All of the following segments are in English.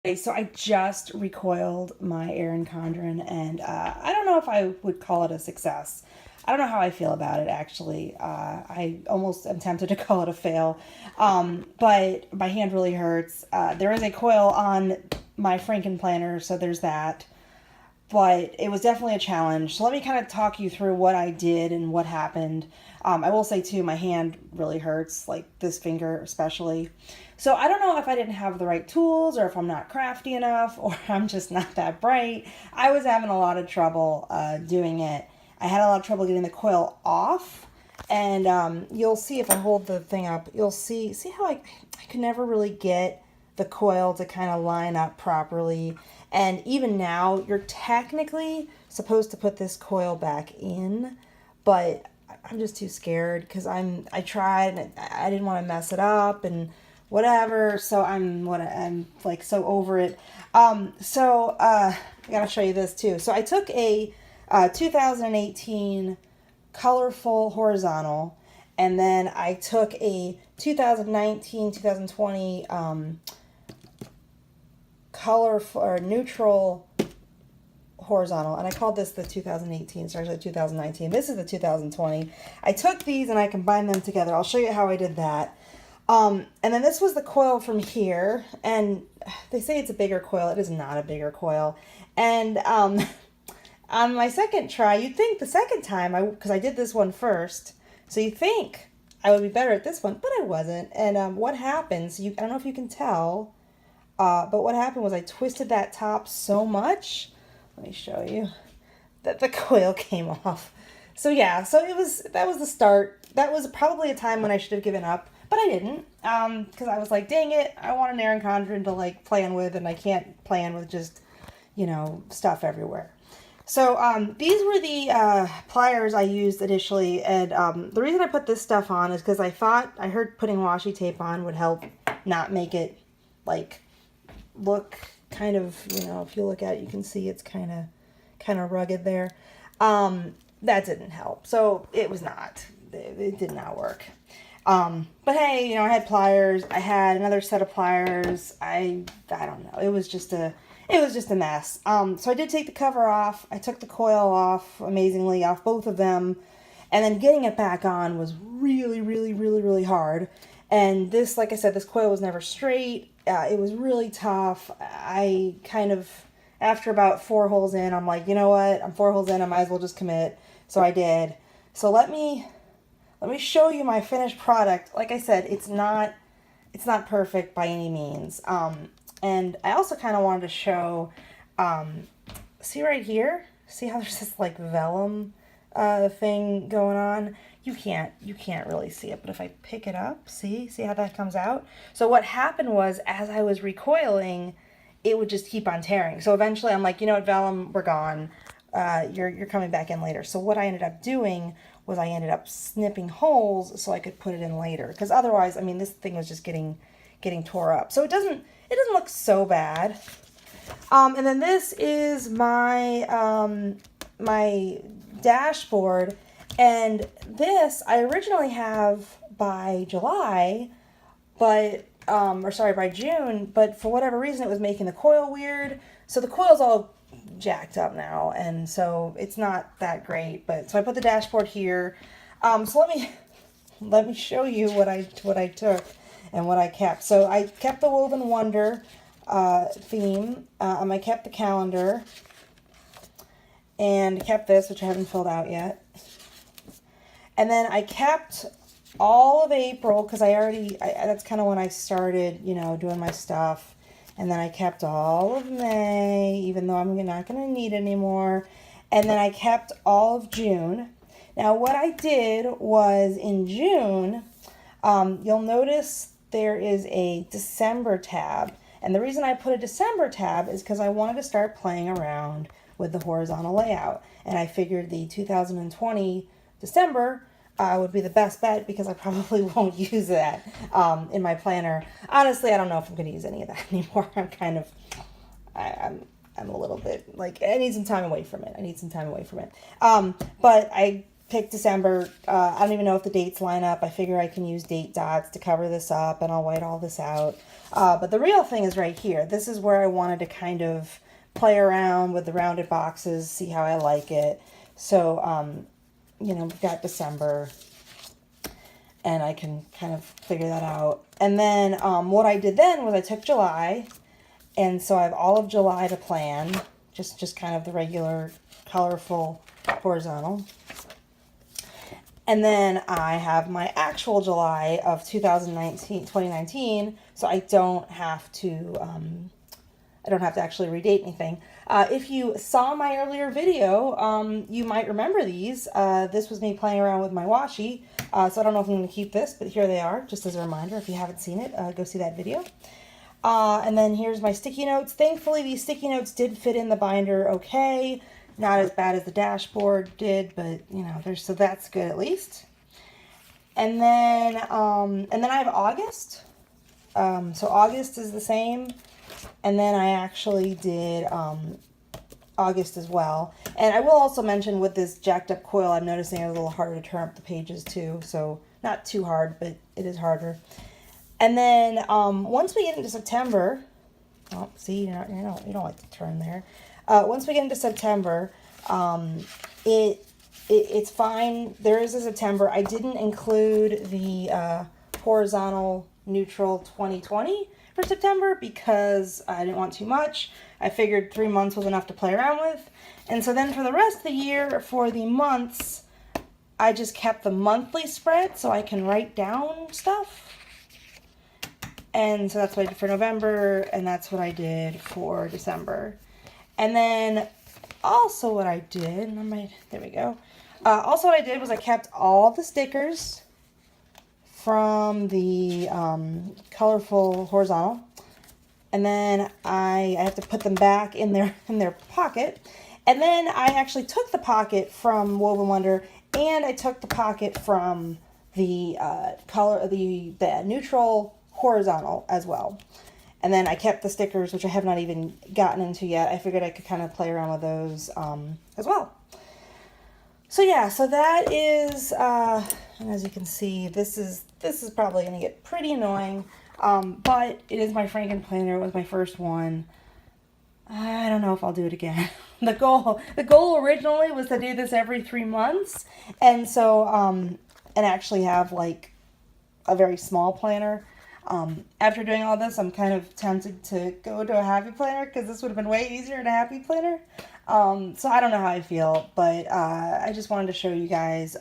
Okay, so I just recoiled my Erin Condren, and I don't know if I would call it a success. I don't know how I feel about it, actually. I almost am tempted to call it a fail, but my hand really hurts. There is a coil on my Franken planner, so there's that. But it was definitely a challenge. So let me kind of talk you through what I did and what happened. I will say too, my hand really hurts, like this finger especially. So I don't know if I didn't have the right tools or if I'm not crafty enough or I'm just not that bright. I was having a lot of trouble doing it. I had a lot of trouble getting the coil off. And you'll see if I hold the thing up, you'll see how I could never really get the coil to kind of line up properly. And even now, you're technically supposed to put this coil back in, but I'm just too scared because I tried and I didn't want to mess it up and whatever. So I'm like so over it. I gotta show you this too. So I took a 2018 colorful horizontal, and then I took a 2019 2020 colorful or neutral horizontal, and I called this the 2018. It's actually 2019. This is the 2020. I took these and I combined them together. I'll show you how I did that. And then this was the coil from here, and they say it's a bigger coil. It is not a bigger coil. And on my second try, you'd think the second time, because I did this one first, so you think I would be better at this one, but I wasn't. And what happens, I don't know if you can tell, but what happened was I twisted that top so much, let me show you, that the coil came off. So yeah, that was the start. That was probably a time when I should have given up, but I didn't, because I was like, dang it, I want an Erin Condren to like plan with, and I can't plan with just, stuff everywhere. So these were the pliers I used initially, and the reason I put this stuff on is because I heard putting washi tape on would help not make it like look kind of, if you look at it, you can see it's kind of rugged there. That didn't help, so it did not work. But hey, I had pliers, I had another set of pliers, I don't know, it was just a mess. So I did take the cover off. I took the coil off, amazingly, off both of them. And then getting it back on was really, really, really, really hard. And this, like I said, this coil was never straight. It was really tough. I kind of, after about 4 holes in, I'm like, you know what? I'm 4 holes in. I might as well just commit. So I did. So let me show you my finished product. Like I said, it's not perfect by any means. And I also kind of wanted to show, see right here? See how there's this like vellum thing going on? You can't really see it, but if I pick it up, see how that comes out? So what happened was, as I was recoiling, it would just keep on tearing. So eventually I'm like, you know what, vellum, we're gone. You're coming back in later. So what I ended up doing was I ended up snipping holes so I could put it in later. Because otherwise, I mean, this thing was just getting tore up. So it doesn't look so bad. And then this is my my dashboard, and this I originally have by July, but by June, but for whatever reason it was making the coil weird. So the coil's all jacked up now, and so it's not that great. But so I put the dashboard here. So let me show you what I took and what I kept. So I kept the Woven Wonder theme. I kept the calendar and kept this, which I haven't filled out yet. And then I kept all of April because that's kind of when I started, doing my stuff. And then I kept all of May, even though I'm not going to need it anymore. And then I kept all of June. Now what I did was in June, you'll notice there is a December tab. And the reason I put a December tab is because I wanted to start playing around with the horizontal layout. And I figured the 2020 December would be the best bet because I probably won't use that in my planner. Honestly, I don't know if I'm going to use any of that anymore. I'm a little bit like, I need some time away from it. But I pick December. I don't even know if the dates line up. I figure I can use date dots to cover this up, and I'll white all this out. But the real thing is right here. This is where I wanted to kind of play around with the rounded boxes, see how I like it. So, you know, we've got December, and I can kind of figure that out. And then what I did then was I took July, and so I have all of July to plan, just kind of the regular colorful horizontal. And then I have my actual July of 2019, so I don't have to actually redate anything. If you saw my earlier video, you might remember these. This was me playing around with my washi, so I don't know if I'm going to keep this, but here they are, just as a reminder. If you haven't seen it, go see that video. And then here's my sticky notes. Thankfully, these sticky notes did fit in the binder okay. Not as bad as the dashboard did, but you know, so that's good at least. And then I have August. So August is the same. And then I actually did August as well. And I will also mention with this jacked up coil, I'm noticing it's a little harder to turn up the pages too. So not too hard, but it is harder. And then once we get into September, oh, see, you don't like to turn there. Once we get into September, it's fine. There is a September. I didn't include the horizontal neutral 2020 for September because I didn't want too much. I figured 3 months was enough to play around with. And so then for the rest of the year, for the months, I just kept the monthly spread so I can write down stuff. And so that's what I did for November, and that's what I did for December. And then also what I did, there we go. Also what I did was I kept all the stickers from the colorful horizontal. And then I have to put them back in their pocket. And then I actually took the pocket from Woven Wonder, and I took the pocket from the the neutral horizontal as well. And then I kept the stickers, which I have not even gotten into yet. I figured I could kind of play around with those as well. So yeah, so that is, and as you can see, this is probably going to get pretty annoying, but it is my Franken planner. It was my first one. I don't know if I'll do it again. The goal originally was to do this every 3 months, and so and actually have like a very small planner. After doing all this, I'm kind of tempted to go to a happy planner because this would have been way easier in a happy planner. So I don't know how I feel, but I just wanted to show you guys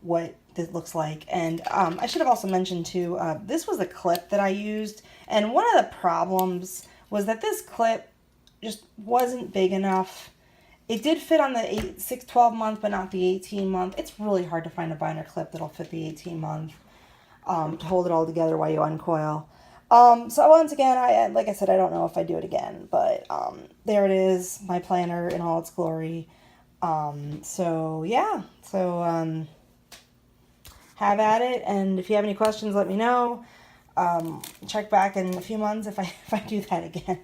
what this looks like. And I should have also mentioned too, this was a clip that I used, and one of the problems was that this clip just wasn't big enough. It did fit on the 12 month, but not the 18 month. It's really hard to find a binder clip that'll fit the 18 month. To hold it all together while you uncoil. So once again, like I said, I don't know if I do it again, but there it is, my planner in all its glory. So yeah, so have at it, and if you have any questions, let me know. Check back in a few months if I do that again.